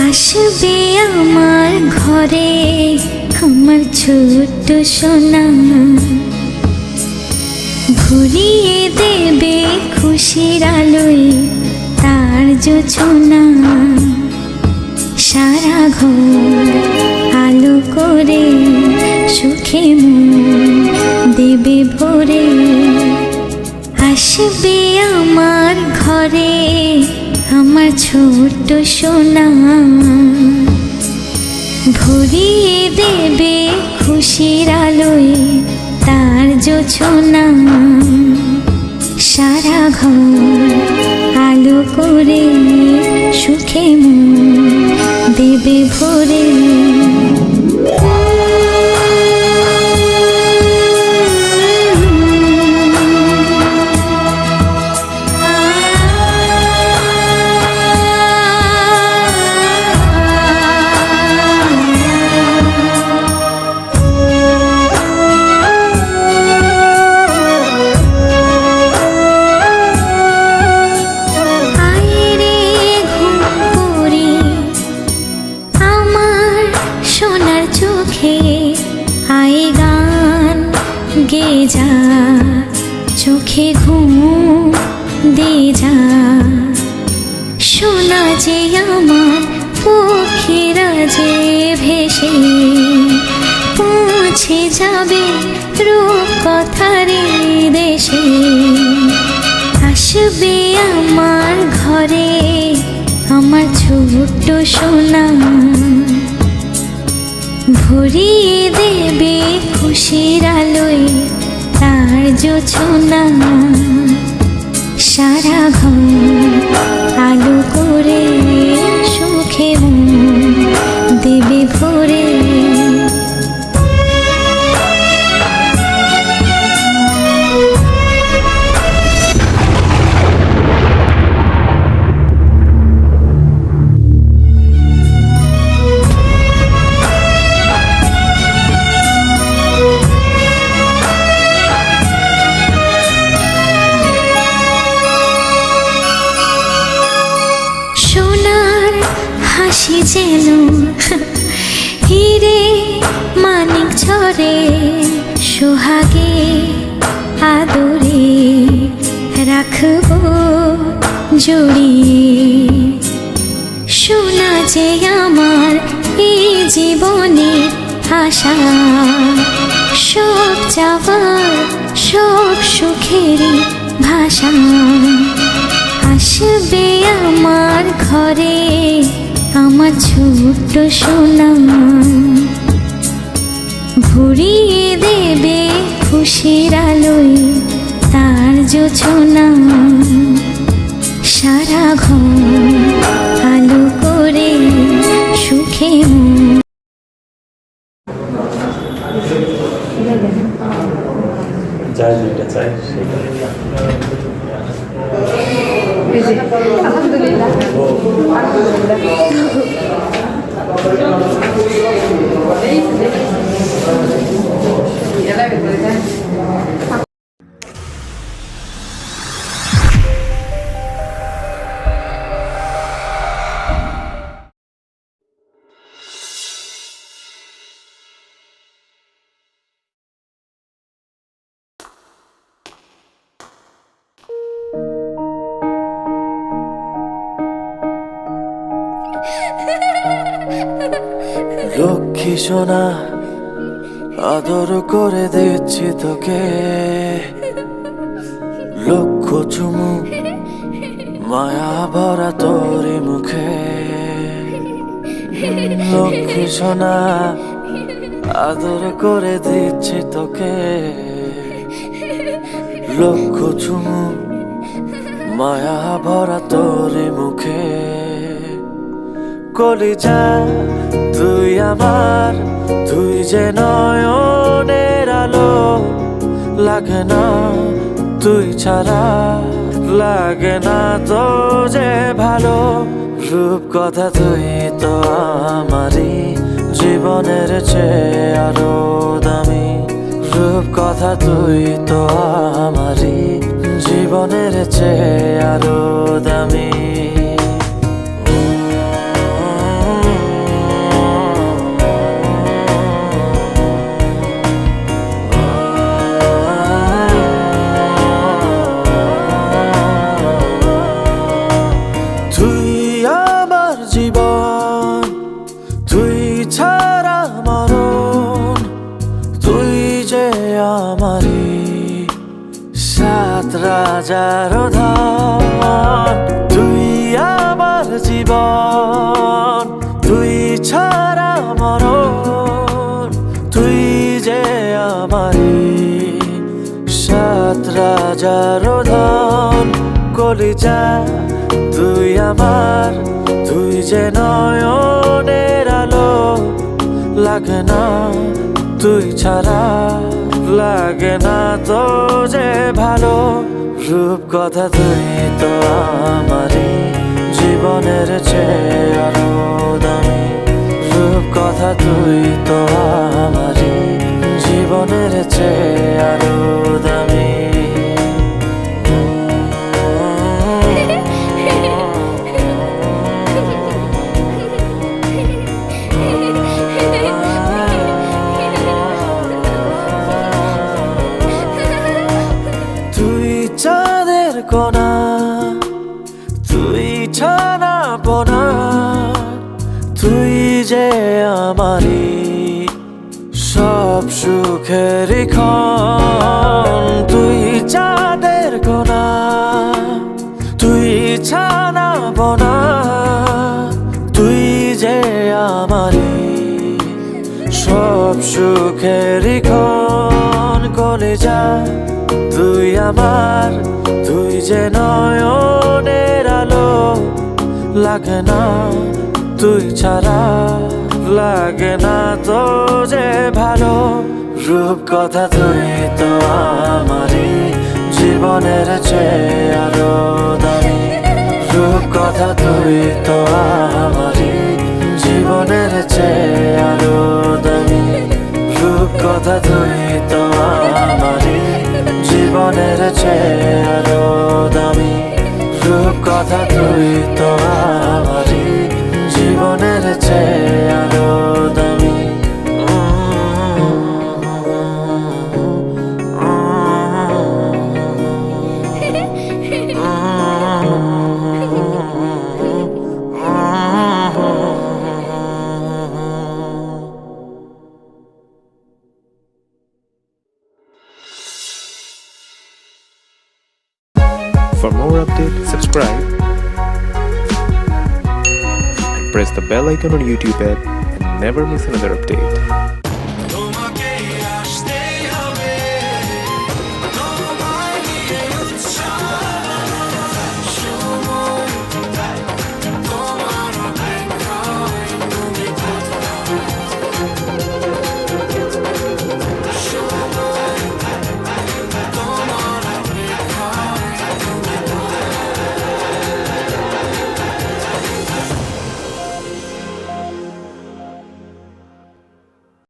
আসবে আমার ঘরে আমার ছোট্ট সোনা, ভরিয়ে দেবে খুশির আলোয় তার জোছনা। সারা ঘর আলো করে সুখে মন দেবে ভরে। আসবে আমার ঘরে আমার ছোট্ট সোনা, ভরিয়ে দেবে খুশির আলোয় তার জোছনা। সারা ঘর আলো করে সুখে মন দেবে ভরে। আয় গান গে যা, চোখে ঘুম দে যা। শোনা যে আমার পক্ষীরা যে ভেসে পৌঁছে যাবে রূপকথার দেশে। আসবে আমার ঘরে আমার ছোট্ট সোনা, ভরিয়ে দেবে খুশির আলোয় তার জোছনা। সারা ঘর আলো করে সুখে মন দেবে ভরে। হাসি যেন হিরে মানিক ঝরে, সোহাগে আদরে রাখবো জড়িয়ে। শোনা যে আমার এই জীবনের আশা, সব চাওয়ার সব সুখের ভাষা। আসবে আমার ঘরে আমার ছোট্ট সোনা, ভরিয়ে দেবে খুশির আলোয় তার জোছনা। সারা ঘর আলো করে সুখে মন। যাই যেটা চাই সেটা। আলহামদুলিল্লাহ। লক্ষ্মী সোনা আদর করে দিচ্ছি তোকে, লক্ষ চুমু মায়া ভরা তোরি মুখে। লক্ষ্মী সোনা আদর করে দিচ্ছি তোকে, লক্ষ চুমু মায়া ভরা তোরি মুখে। কলিজা তুই আমার, তুই যে নয়নের আলো, লাগে না তুই ছাড়া, লাগে না তো যে ভালো। রূপ কথা তুই তো আমারই জীবনের চেয়ে আরো দামি, রূপকথা তুই তো আমারই জীবনের চেয়ে আরো দামি। তুই আমার জীবন, তুই ছাড়া মরণ, তুই যে আমারই সাত রাজার ধন। তুই আমার জীবন, তুই ছাড়া মরণ, তুই যে আমারই সাত রাজার ধন। কলিজা তুই আমার, তুই যে নয়নের আলো, লাগে না তুই ছাড়া, লাগে না তো যে ভালো। রূপকথা তুই তো আমারই জীবনের চেয়ে আরো দামি। রূপকথা তুই তো আমারই জীবনের চেয়ে আরো দামি। তুই চাঁদের কোনা, তুই ছানা পোনা, তুই যে আমারই সব সুখের ক্ষণ। তুই চাঁদের কোনা, তুই ছানা পোনা, তুই যে আমারই সব সুখের ক্ষণ। কলিজা তুই আমার, তুই যে নয়নের আলো, লাগে না তুই ছাড়া, লাগে না তো যে ভালো। রূপকথা তুই তো আমারই জীবনের চেয়ে আরো দামি। রূপকথা তুই তো আমারই জীবনের চেয়ে আরো দামি। রূপকথা তুই তো আমারই জীবনের চেয়ে আরো দামি। রূপকথা তুই তো আমারই জীবনের চেয়ে আরো দামি। For more updates, subscribe and press the bell icon on YouTube app and never miss another update.